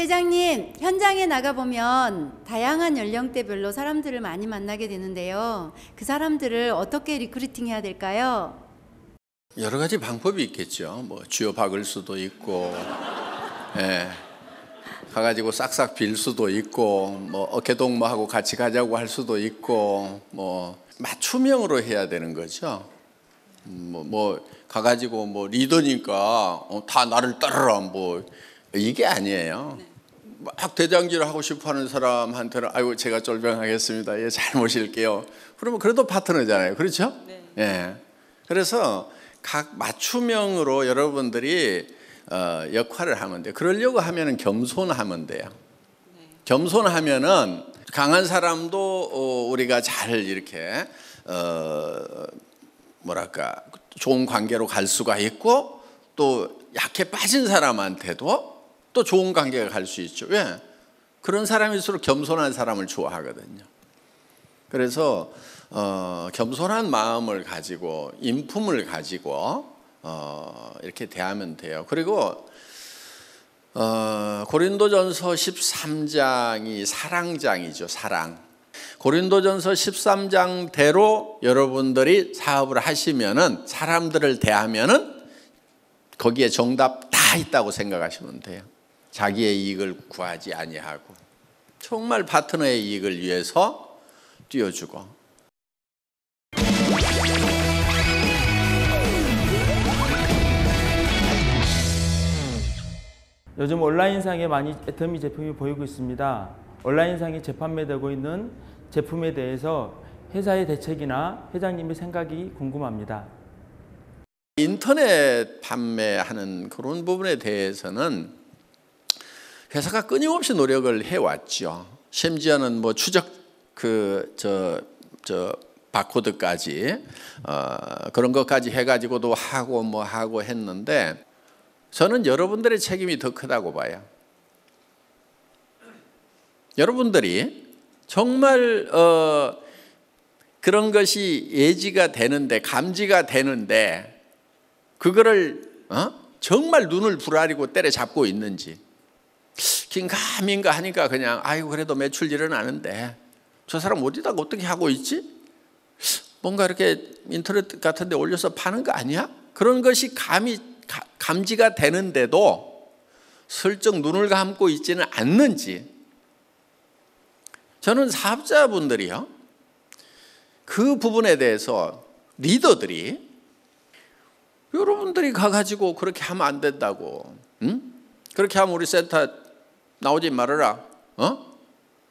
회장님, 현장에 나가보면 다양한 연령대별로 사람들을 많이 만나게 되는데요. 그 사람들을 어떻게 리크루팅해야 될까요? 여러 가지 방법이 있겠죠. 뭐 쥐어 박을 수도 있고, 가가지고 싹싹 빌 수도 있고, 뭐 어깨동무하고 같이 가자고 할 수도 있고, 뭐 맞춤형으로 해야 되는 거죠. 뭐 가가지고 뭐 리더니까 다 나를 따르라 뭐 이게 아니에요. 막 대장질을 하고 싶어하는 사람한테는 아이고 제가 쫄병하겠습니다. 예, 잘 모실게요. 그러면 그래도 파트너잖아요. 그렇죠? 네. 예. 그래서 각 맞춤형으로 여러분들이 역할을 하면 돼요. 그러려고 하면은 겸손하면 돼요. 네. 겸손하면은 강한 사람도 우리가 잘 이렇게 뭐랄까 좋은 관계로 갈 수가 있고, 또 약해 빠진 사람한테도 또 좋은 관계가 갈 수 있죠. 왜? 그런 사람일수록 겸손한 사람을 좋아하거든요. 그래서 겸손한 마음을 가지고 인품을 가지고 이렇게 대하면 돼요. 그리고 고린도전서 13장이 사랑장이죠. 사랑. 고린도전서 13장대로 여러분들이 사업을 하시면은, 사람들을 대하면은 거기에 정답 다 있다고 생각하시면 돼요. 자기의 이익을 구하지 아니하고 정말 파트너의 이익을 위해서 뛰어주고. 요즘 온라인상에 많이 애터미 제품이 보이고 있습니다. 온라인상에 재판매되고 있는 제품에 대해서 회사의 대책이나 회장님의 생각이 궁금합니다. 인터넷 판매하는 그런 부분에 대해서는 회사가 끊임없이 노력을 해왔죠. 심지어는 뭐 추적 바코드까지 그런 것까지 해가지고도 하고 뭐 하고 했는데, 저는 여러분들의 책임이 더 크다고 봐요. 여러분들이 정말 그런 것이 예지가 되는데, 감지가 되는데 그거를 정말 눈을 부라리고 때려잡고 있는지, 긴가민가 하니까 그냥 아이고 그래도 매출 일어나는데 저 사람 어디다가 어떻게 하고 있지? 뭔가 이렇게 인터넷 같은 데 올려서 파는 거 아니야? 그런 것이 감지가 되는데도 슬쩍 눈을 감고 있지는 않는지, 저는 사업자분들이요, 그 부분에 대해서 리더들이 여러분들이 가가지고 그렇게 하면 안 된다고, 그렇게 하면 우리 센터 나오지 말아라,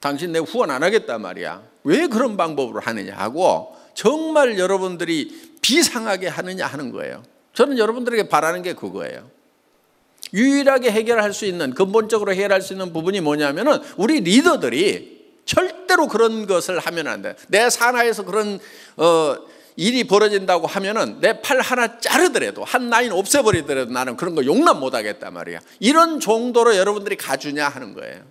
당신 내 후원 안 하겠단 말이야, 왜 그런 방법으로 하느냐 하고 정말 여러분들이 비상하게 하느냐 하는 거예요. 저는 여러분들에게 바라는 게 그거예요. 유일하게 해결할 수 있는, 근본적으로 해결할 수 있는 부분이 뭐냐면은 우리 리더들이 절대로 그런 것을 하면 안 돼. 내 산하에서 그런 일이 벌어진다고 하면은 내 팔 하나 자르더라도, 한 라인 없애버리더라도 나는 그런 거 용납 못 하겠단 말이야. 이런 정도로 여러분들이 가주냐 하는 거예요.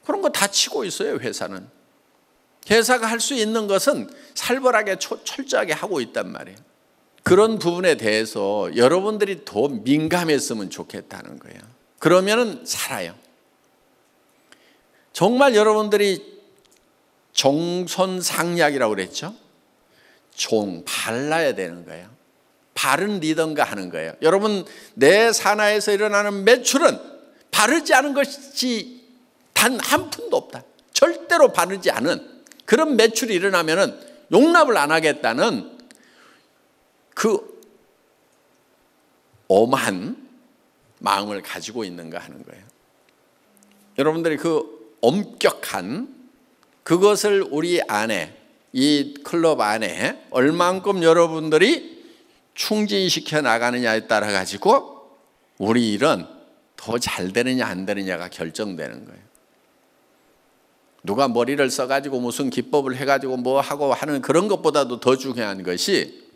그런 거 다 치고 있어요, 회사는. 회사가 할 수 있는 것은 살벌하게 철저하게 하고 있단 말이에요. 그런 부분에 대해서 여러분들이 더 민감했으면 좋겠다는 거예요. 그러면은 살아요. 정말 여러분들이 정손상략이라고 그랬죠? 발라야 되는 거예요. 바른 리더인가 하는 거예요. 여러분, 내 산하에서 일어나는 매출은 바르지 않은 것이 단 한 푼도 없다. 절대로 바르지 않은 그런 매출이 일어나면은 용납을 안 하겠다는 그 엄한 마음을 가지고 있는가 하는 거예요. 여러분들이 그 엄격한 그것을 우리 안에, 이 클럽 안에 얼만큼 여러분들이 충진시켜 나가느냐에 따라 가지고 우리 일은 더 잘 되느냐 안 되느냐가 결정되는 거예요. 누가 머리를 써가지고 무슨 기법을 해가지고 뭐 하고 하는 그런 것보다도 더 중요한 것이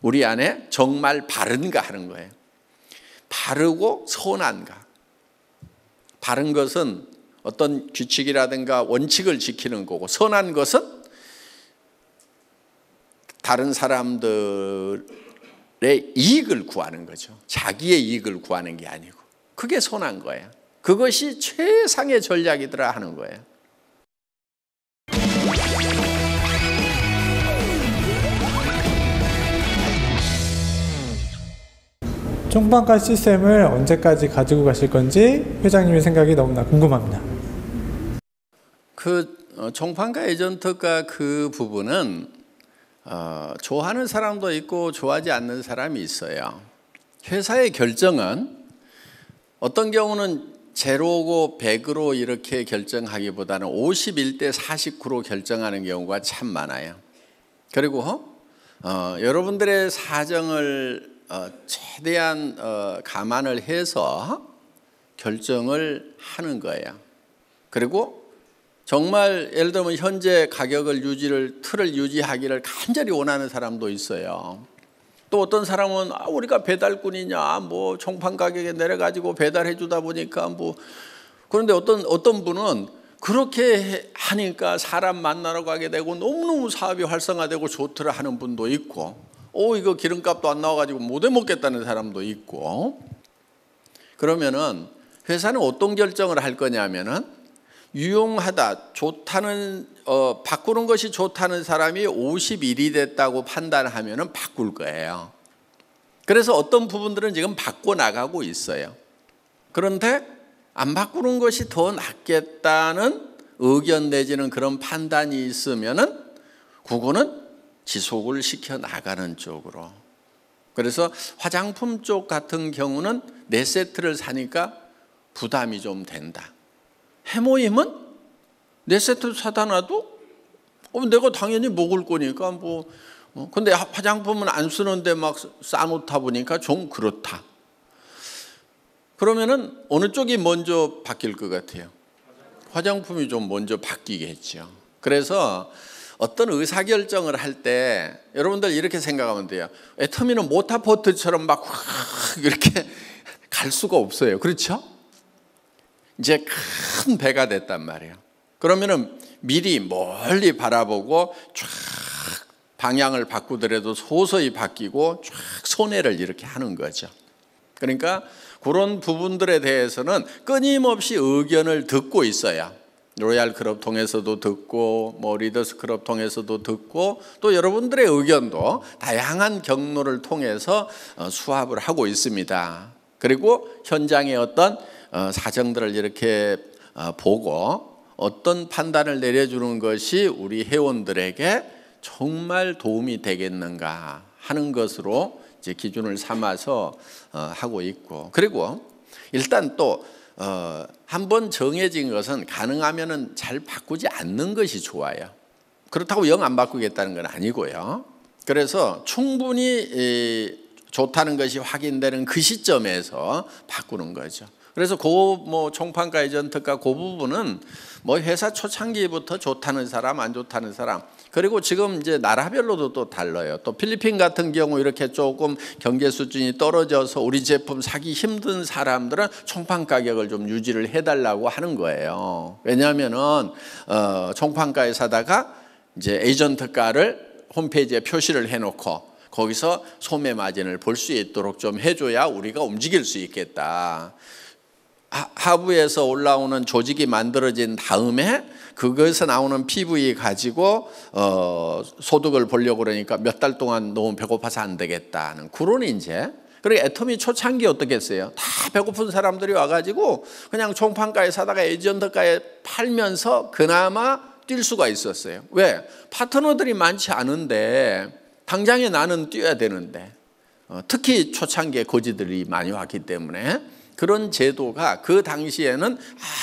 우리 안에 정말 바른가 하는 거예요. 바르고 선한가. 바른 것은 어떤 규칙이라든가 원칙을 지키는 거고, 선한 것은 다른 사람들의 이익을 구하는 거죠. 자기의 이익을 구하는 게 아니고. 그게 선한 거예요. 그것이 최상의 전략이더라 하는 거예요. 총판가 시스템을 언제까지 가지고 가실 건지 회장님의 생각이 너무나 궁금합니다. 총판가 에이전트가 그 부분은 좋아하는 사람도 있고 좋아하지 않는 사람이 있어요. 회사의 결정은 어떤 경우는 제로고 100으로 이렇게 결정하기보다는 51대 49로 결정하는 경우가 참 많아요. 그리고 여러분들의 사정을 최대한 감안을 해서 결정을 하는 거예요. 그리고 정말 예를 들면 현재 가격을 틀을 유지하기를 간절히 원하는 사람도 있어요. 또 어떤 사람은 우리가 배달꾼이냐 뭐 총판 가격에 내려가지고 배달해 주다 보니까 뭐 그런데 어떤 분은 그렇게 하니까 사람 만나러 가게 되고 너무너무 사업이 활성화되고 좋더라 하는 분도 있고 이거 기름값도 안 나와가지고 못 해 먹겠다는 사람도 있고. 그러면은 회사는 어떤 결정을 할 거냐면은 유용하다, 좋다는 바꾸는 것이 좋다는 사람이 51이 됐다고 판단하면은 바꿀 거예요. 그래서 어떤 부분들은 지금 바꿔 나가고 있어요. 그런데 안 바꾸는 것이 더 낫겠다는 의견 내지는 그런 판단이 있으면은 그거는 지속을 시켜 나가는 쪽으로. 그래서 화장품 쪽 같은 경우는 4세트를 사니까 부담이 좀 된다. 해모임은 4세트 사다 놔도 내가 당연히 먹을 거니까 뭐 근데 화장품은 안 쓰는데 막 싸놓다 보니까 좀 그렇다. 그러면은 어느 쪽이 먼저 바뀔 것 같아요? 화장품이 좀 먼저 바뀌겠죠. 그래서 어떤 의사결정을 할 때 여러분들 이렇게 생각하면 돼요. 애터미는 모타포트처럼 막 이렇게 갈 수가 없어요. 그렇죠? 이제 큰 배가 됐단 말이에요. 그러면은 미리 멀리 바라보고 쫙 방향을 바꾸더라도 서서히 바뀌고 쫙 손해를 이렇게 하는 거죠. 그러니까 그런 부분들에 대해서는 끊임없이 의견을 듣고 있어야 로얄 클럽 통해서도 듣고 뭐 리더스 클럽 통해서도 듣고 또 여러분들의 의견도 다양한 경로를 통해서 수합을 하고 있습니다. 그리고 현장의 어떤 사정들을 이렇게 보고 어떤 판단을 내려주는 것이 우리 회원들에게 정말 도움이 되겠는가 하는 것으로 이제 기준을 삼아서 하고 있고, 그리고 일단 또 한번 정해진 것은 가능하면은 잘 바꾸지 않는 것이 좋아요. 그렇다고 영 안 바꾸겠다는 건 아니고요. 그래서 충분히 좋다는 것이 확인되는 그 시점에서 바꾸는 거죠. 그래서 뭐 총판가 에이전트가 그 부분은 뭐 회사 초창기부터 좋다는 사람, 안 좋다는 사람, 그리고 지금 이제 나라별로도 또 달라요. 또 필리핀 같은 경우 이렇게 조금 경제 수준이 떨어져서 우리 제품 사기 힘든 사람들은 총판 가격을 좀 유지를 해달라고 하는 거예요. 왜냐하면은 총판가에 사다가 이제 에이전트가를 홈페이지에 표시를 해놓고 거기서 소매 마진을 볼 수 있도록 좀 해줘야 우리가 움직일 수 있겠다. 하부에서 올라오는 조직이 만들어진 다음에 그것에서 나오는 PV 가지고 소득을 보려고 그러니까 몇 달 동안 너무 배고파서 안 되겠다는 그런 이제. 그리고 애터미 초창기 어떻게 했어요? 다 배고픈 사람들이 와가지고 그냥 총판가에 사다가 에이전트가에 팔면서 그나마 뛸 수가 있었어요. 왜? 파트너들이 많지 않은데 당장에 나는 뛰어야 되는데 특히 초창기에 거지들이 많이 왔기 때문에 그런 제도가 그 당시에는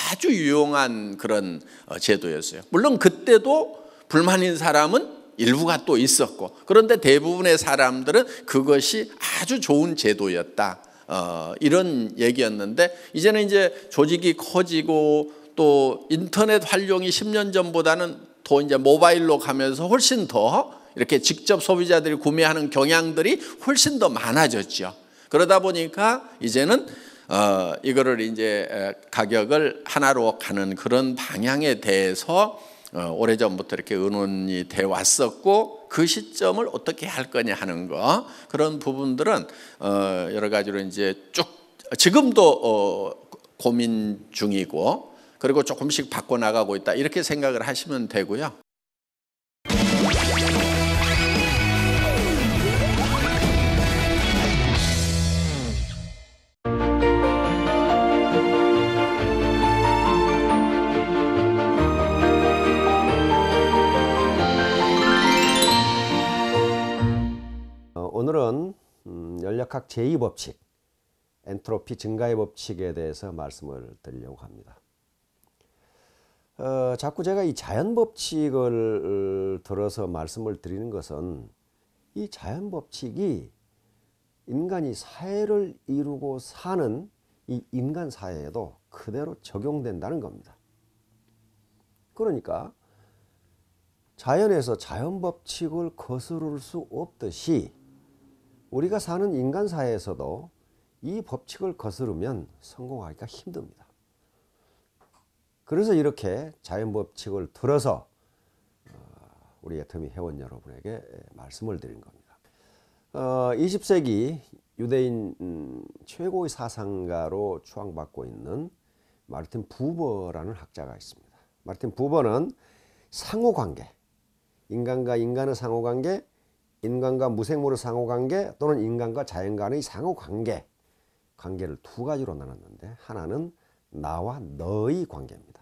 아주 유용한 그런 제도였어요. 물론 그때도 불만인 사람은 일부가 또 있었고, 그런데 대부분의 사람들은 그것이 아주 좋은 제도였다. 이런 얘기였는데 이제는 이제 조직이 커지고 또 인터넷 활용이 10년 전보다는 더 이제 모바일로 가면서 훨씬 더 이렇게 직접 소비자들이 구매하는 경향들이 훨씬 더 많아졌죠. 그러다 보니까 이제는 이거를 이제 가격을 하나로 가는 그런 방향에 대해서 오래전부터 이렇게 의논이 돼 왔었고, 그 시점을 어떻게 할 거냐 하는 거, 그런 부분들은 여러 가지로 이제 쭉 지금도 고민 중이고 그리고 조금씩 바꿔나가고 있다 이렇게 생각을 하시면 되고요. 오늘은 연력학 제2법칙, 엔트로피 증가의 법칙에 대해서 말씀을 드리려고 합니다. 자꾸 제가 이 자연법칙을 들어서 말씀을 드리는 것은 이 자연법칙이 인간이 사회를 이루고 사는 이 인간 사회에도 그대로 적용된다는 겁니다. 그러니까 자연에서 자연법칙을 거스를 수 없듯이 우리가 사는 인간 사회에서도 이 법칙을 거스르면 성공하기가 힘듭니다. 그래서 이렇게 자연법칙을 들어서 우리 애터미 회원 여러분에게 말씀을 드린 겁니다. 20세기 유대인 최고의 사상가로 추앙받고 있는 마르틴 부버라는 학자가 있습니다. 마르틴 부버는 상호관계, 인간과 인간의 상호관계, 인간과 무생물의 상호관계 또는 인간과 자연 간의 상호관계, 관계를 두 가지로 나눴는데 하나는 나와 너의 관계입니다.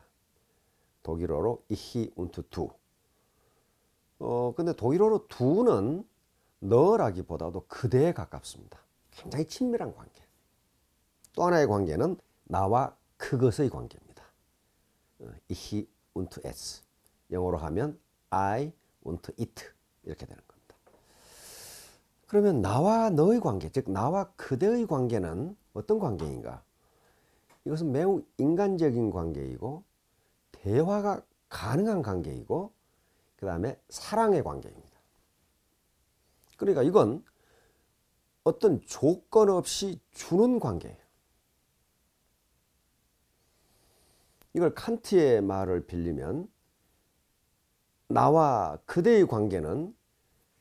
독일어로 ich und du. 근데 독일어로 du는 너라기보다도 그대에 가깝습니다. 굉장히 친밀한 관계. 또 하나의 관계는 나와 그것의 관계입니다. ich und es. 영어로 하면 I und it 이렇게 되는 겁니다. 그러면 나와 너의 관계, 즉 나와 그대의 관계는 어떤 관계인가? 이것은 매우 인간적인 관계이고 대화가 가능한 관계이고 그 다음에 사랑의 관계입니다. 그러니까 이건 어떤 조건 없이 주는 관계예요. 이걸 칸트의 말을 빌리면 나와 그대의 관계는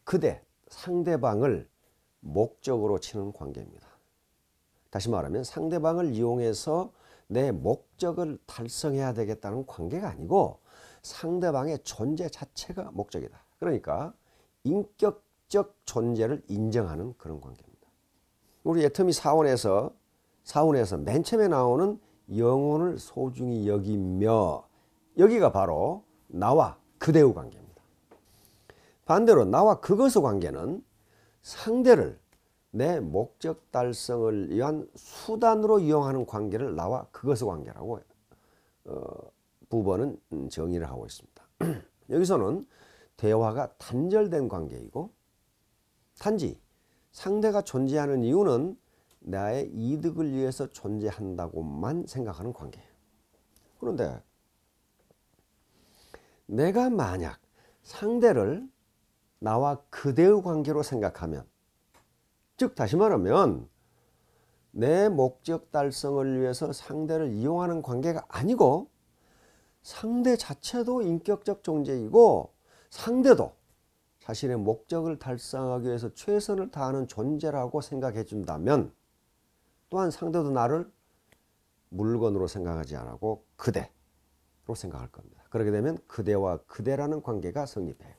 그대, 상대방을 목적으로 치는 관계입니다. 다시 말하면 상대방을 이용해서 내 목적을 달성해야 되겠다는 관계가 아니고 상대방의 존재 자체가 목적이다. 그러니까 인격적 존재를 인정하는 그런 관계입니다. 우리 애터미 사원에서 맨 처음에 나오는 영혼을 소중히 여기며, 여기가 바로 나와 그대의 관계입니다. 반대로 나와 그것의 관계는 상대를 내 목적 달성을 위한 수단으로 이용하는 관계를 나와 그것의 관계라고 부버는 정의를 하고 있습니다. 여기서는 대화가 단절된 관계이고 단지 상대가 존재하는 이유는 나의 이득을 위해서 존재한다고만 생각하는 관계예요. 그런데 내가 만약 상대를 나와 그대의 관계로 생각하면, 즉 다시 말하면 내 목적 달성을 위해서 상대를 이용하는 관계가 아니고 상대 자체도 인격적 존재이고 상대도 자신의 목적을 달성하기 위해서 최선을 다하는 존재라고 생각해 준다면, 또한 상대도 나를 물건으로 생각하지 않고 그대로 생각할 겁니다. 그렇게 되면 그대와 그대라는 관계가 성립해요.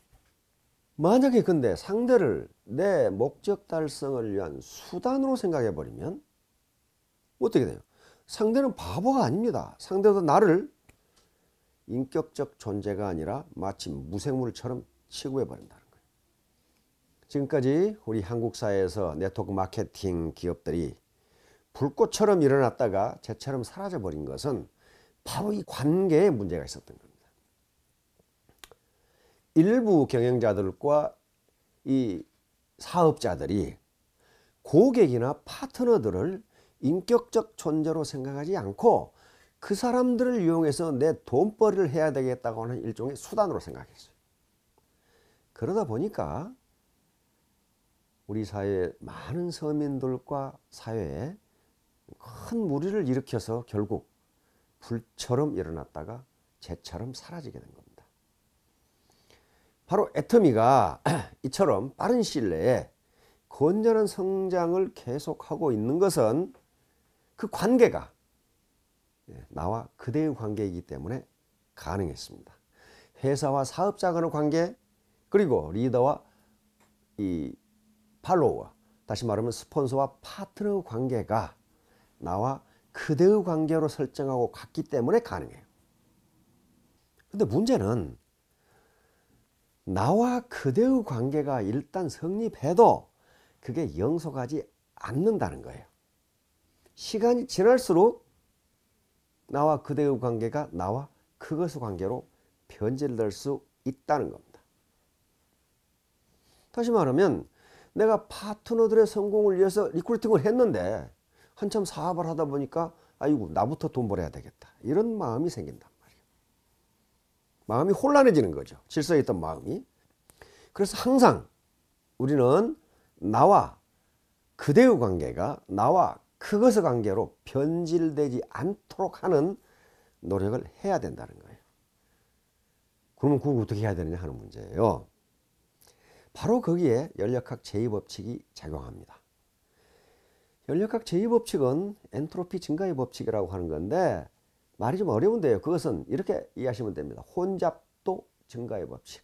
만약에 근데 상대를 내 목적 달성을 위한 수단으로 생각해 버리면 어떻게 돼요? 상대는 바보가 아닙니다. 상대도 나를 인격적 존재가 아니라 마치 무생물처럼 취급해 버린다는 거예요. 지금까지 우리 한국 사회에서 네트워크 마케팅 기업들이 불꽃처럼 일어났다가 재처럼 사라져 버린 것은 바로 이 관계에 문제가 있었던 겁니다. 일부 경영자들과 이 사업자들이 고객이나 파트너들을 인격적 존재로 생각하지 않고 그 사람들을 이용해서 내 돈벌이를 해야 되겠다고 하는 일종의 수단으로 생각했어요. 그러다 보니까 우리 사회의 많은 서민들과 사회에 큰 무리를 일으켜서 결국 불처럼 일어났다가 재처럼 사라지게 된 겁니다. 바로 애터미가 이처럼 빠른 시일 내에 건전한 성장을 계속하고 있는 것은 그 관계가 나와 그대의 관계이기 때문에 가능했습니다. 회사와 사업자 간의 관계, 그리고 리더와 이 팔로워, 다시 말하면 스폰서와 파트너의 관계가 나와 그대의 관계로 설정하고 갔기 때문에 가능해요. 근데 문제는 나와 그대의 관계가 일단 성립해도 그게 영속하지 않는다는 거예요. 시간이 지날수록 나와 그대의 관계가 나와 그것의 관계로 변질될 수 있다는 겁니다. 다시 말하면 내가 파트너들의 성공을 위해서 리크루팅을 했는데 한참 사업을 하다 보니까 아이고 나부터 돈 벌어야 되겠다, 이런 마음이 생긴단 말이에요. 마음이 혼란해지는 거죠. 질서에 있던 마음이. 그래서 항상 우리는 나와 그대의 관계가 나와 그것의 관계로 변질되지 않도록 하는 노력을 해야 된다는 거예요. 그러면 그걸 어떻게 해야 되느냐 하는 문제예요. 바로 거기에 연력학 제2법칙이 작용합니다. 연력학 제2법칙은 엔트로피 증가의 법칙이라고 하는 건데 말이 좀 어려운데요. 그것은 이렇게 이해하시면 됩니다. 혼잡도 증가의 법칙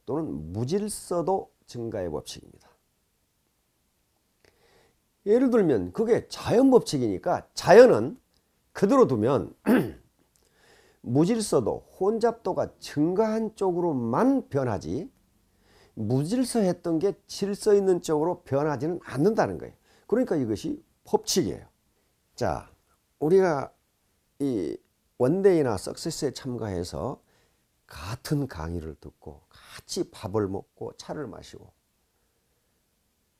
또는 무질서도 증가의 법칙입니다. 예를 들면 그게 자연법칙이니까 자연은 그대로 두면 무질서도, 혼잡도가 증가한 쪽으로만 변하지 무질서했던 게 질서 있는 쪽으로 변하지는 않는다는 거예요. 그러니까 이것이 법칙이에요. 자, 우리가 이 원데이나 석세스에 참가해서 같은 강의를 듣고 같이 밥을 먹고 차를 마시고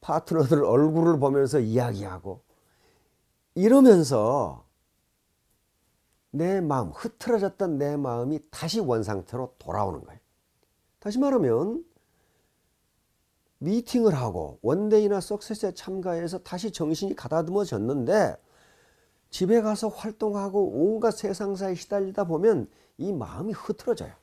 파트너들 얼굴을 보면서 이야기하고 이러면서 내 마음, 흐트러졌던 내 마음이 다시 원상태로 돌아오는 거예요. 다시 말하면 미팅을 하고 원데이나 석세스에 참가해서 다시 정신이 가다듬어졌는데 집에 가서 활동하고 온갖 세상사에 시달리다 보면 이 마음이 흐트러져요.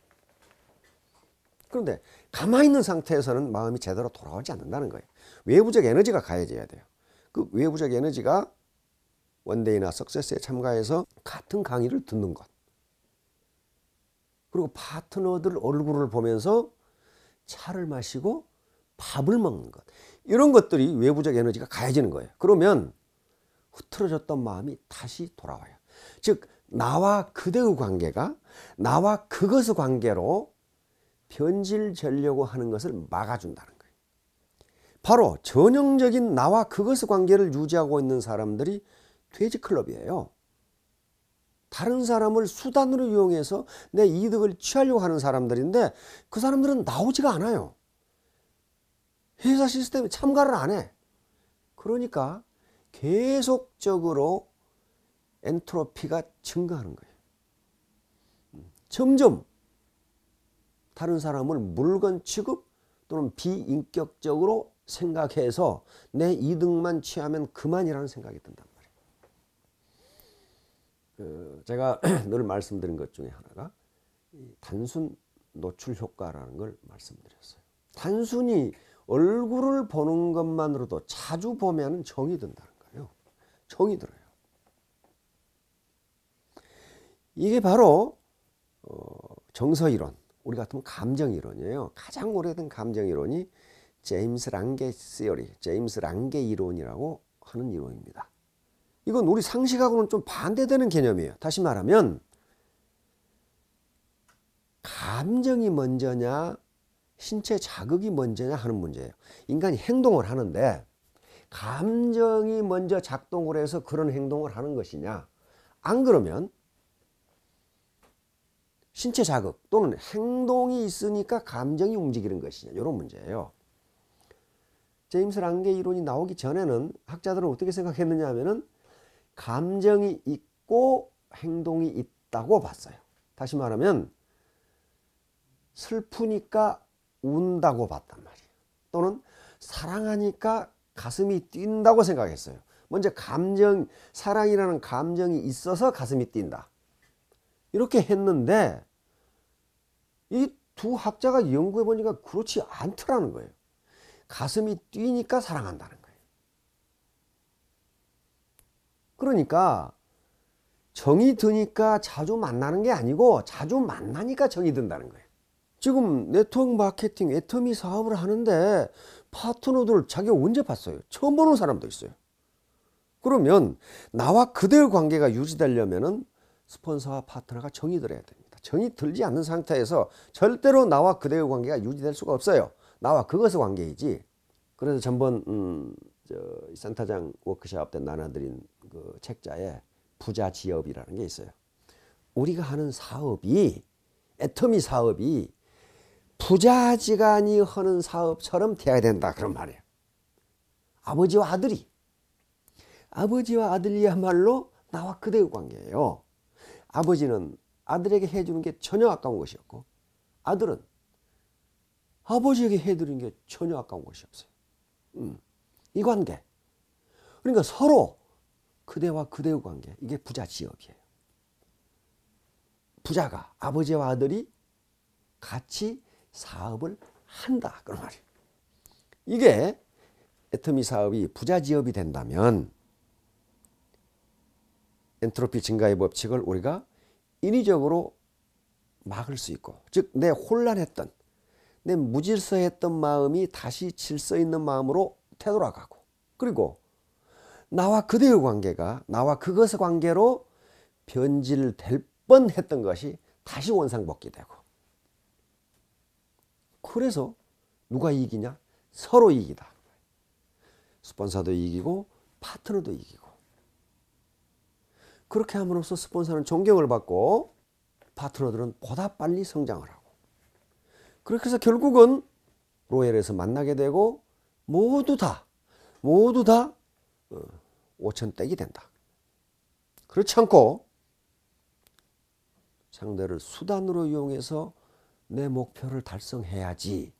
그런데 가만히 있는 상태에서는 마음이 제대로 돌아오지 않는다는 거예요. 외부적 에너지가 가해져야 돼요. 그 외부적 에너지가 원데이나 석세스에 참가해서 같은 강의를 듣는 것, 그리고 파트너들 얼굴을 보면서 차를 마시고 밥을 먹는 것, 이런 것들이 외부적 에너지가 가해지는 거예요. 그러면 흐트러졌던 마음이 다시 돌아와요. 즉 나와 그대의 관계가 나와 그것의 관계로 변질되려고 하는 것을 막아준다는 거예요. 바로 전형적인 나와 그것의 관계를 유지하고 있는 사람들이 돼지클럽이에요. 다른 사람을 수단으로 이용해서 내 이득을 취하려고 하는 사람들인데 그 사람들은 나오지가 않아요. 회사 시스템에 참가를 안 해. 그러니까 계속적으로 엔트로피가 증가하는 거예요. 점점 다른 사람을 물건 취급 또는 비인격적으로 생각해서 내 이득만 취하면 그만이라는 생각이 든단 말이에요. 제가 늘 말씀드린 것 중에 하나가 단순 노출 효과라는 걸 말씀드렸어요. 단순히 얼굴을 보는 것만으로도 자주 보면 정이 든다는 거예요. 정이 들어요. 이게 바로 정서이론, 우리 같으면 감정이론이에요. 가장 오래된 감정이론이 제임스 랑게 시어리, 제임스 랑게 이론이라고 하는 이론입니다. 이건 우리 상식하고는 좀 반대되는 개념이에요. 다시 말하면 감정이 먼저냐 신체 자극이 먼저냐 하는 문제예요. 인간이 행동을 하는데 감정이 먼저 작동을 해서 그런 행동을 하는 것이냐, 안 그러면 신체 자극 또는 행동이 있으니까 감정이 움직이는 것이냐, 이런 문제예요. 제임스 랑게 이론이 나오기 전에는 학자들은 어떻게 생각했느냐 하면은 감정이 있고 행동이 있다고 봤어요. 다시 말하면 슬프니까 운다고 봤단 말이에요. 또는 사랑하니까 가슴이 뛴다고 생각했어요. 먼저 사랑이라는 감정이 있어서 가슴이 뛴다, 이렇게 했는데 이 두 학자가 연구해 보니까 그렇지 않더라는 거예요. 가슴이 뛰니까 사랑한다는 거예요. 그러니까 정이 드니까 자주 만나는 게 아니고 자주 만나니까 정이 든다는 거예요. 지금 네트워크 마케팅 애터미 사업을 하는데 파트너들을 자기가 언제 봤어요? 처음 보는 사람도 있어요. 그러면 나와 그대의 관계가 유지되려면은 스폰서와 파트너가 정이 들어야 됩니다. 정이 들지 않는 상태에서 절대로 나와 그대의 관계가 유지될 수가 없어요. 나와 그것의 관계이지. 그래서 전번 센터장 워크숍 때 나눠드린 그 책자에 부자지업이라는 게 있어요. 우리가 하는 사업이 애터미 사업이 부자지간이 하는 사업처럼 돼야 된다 그런 말이에요. 아버지와 아들이야말로 나와 그대의 관계예요. 아버지는 아들에게 해주는 게 전혀 아까운 것이 없고 아들은 아버지에게 해드리는 게 전혀 아까운 것이 없어요. 이 관계. 그러니까 서로 그대와 그대의 관계. 이게 부자지업이에요. 부자가 아버지와 아들이 같이 사업을 한다 그런 말이에요. 이게 애터미 사업이 부자지업이 된다면 엔트로피 증가의 법칙을 우리가 인위적으로 막을 수 있고, 즉 내 혼란했던 내 무질서했던 마음이 다시 질서 있는 마음으로 되돌아가고, 그리고 나와 그대의 관계가 나와 그것의 관계로 변질될 뻔했던 것이 다시 원상복귀되고, 그래서 누가 이기냐? 서로 이기다. 스폰서도 이기고 파트너도 이기고. 그렇게 함으로써 스폰서는 존경을 받고 파트너들은 보다 빨리 성장을 하고, 그렇게 해서 결국은 로열에서 만나게 되고 모두 다 5,000댁이 된다. 그렇지 않고 상대를 수단으로 이용해서 내 목표를 달성해야지.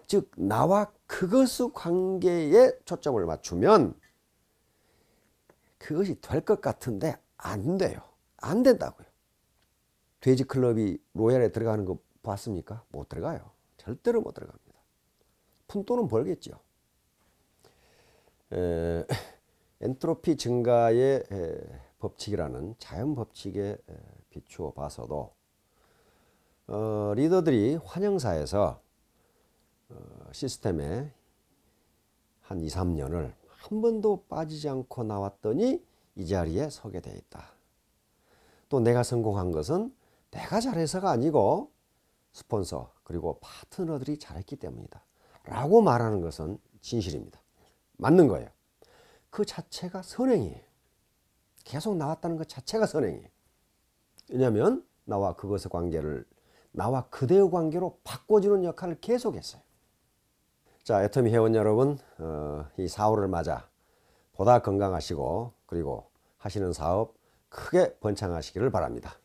즉 나와 그것의 관계에 초점을 맞추면 그것이 될 것 같은데 안 돼요. 안 된다고요. 돼지클럽이 로얄에 들어가는 거 봤습니까? 못 들어가요. 절대로 못 들어갑니다. 푼돈은 벌겠죠. 엔트로피 증가의 법칙이라는 자연 법칙에 비추어 봐서도 리더들이 환영사에서 시스템에 한 2, 3년을 한 번도 빠지지 않고 나왔더니 이 자리에 서게 돼 있다. 또 내가 성공한 것은 내가 잘해서가 아니고 스폰서 그리고 파트너들이 잘했기 때문이다 라고 말하는 것은 진실입니다. 맞는 거예요. 그 자체가 선행이에요. 계속 나왔다는 것 자체가 선행이에요. 왜냐하면 나와 그것의 관계를 나와 그대의 관계로 바꿔주는 역할을 계속했어요. 자, 애터미 회원 여러분, 이 4월을 맞아 보다 건강하시고 그리고 하시는 사업 크게 번창하시기를 바랍니다.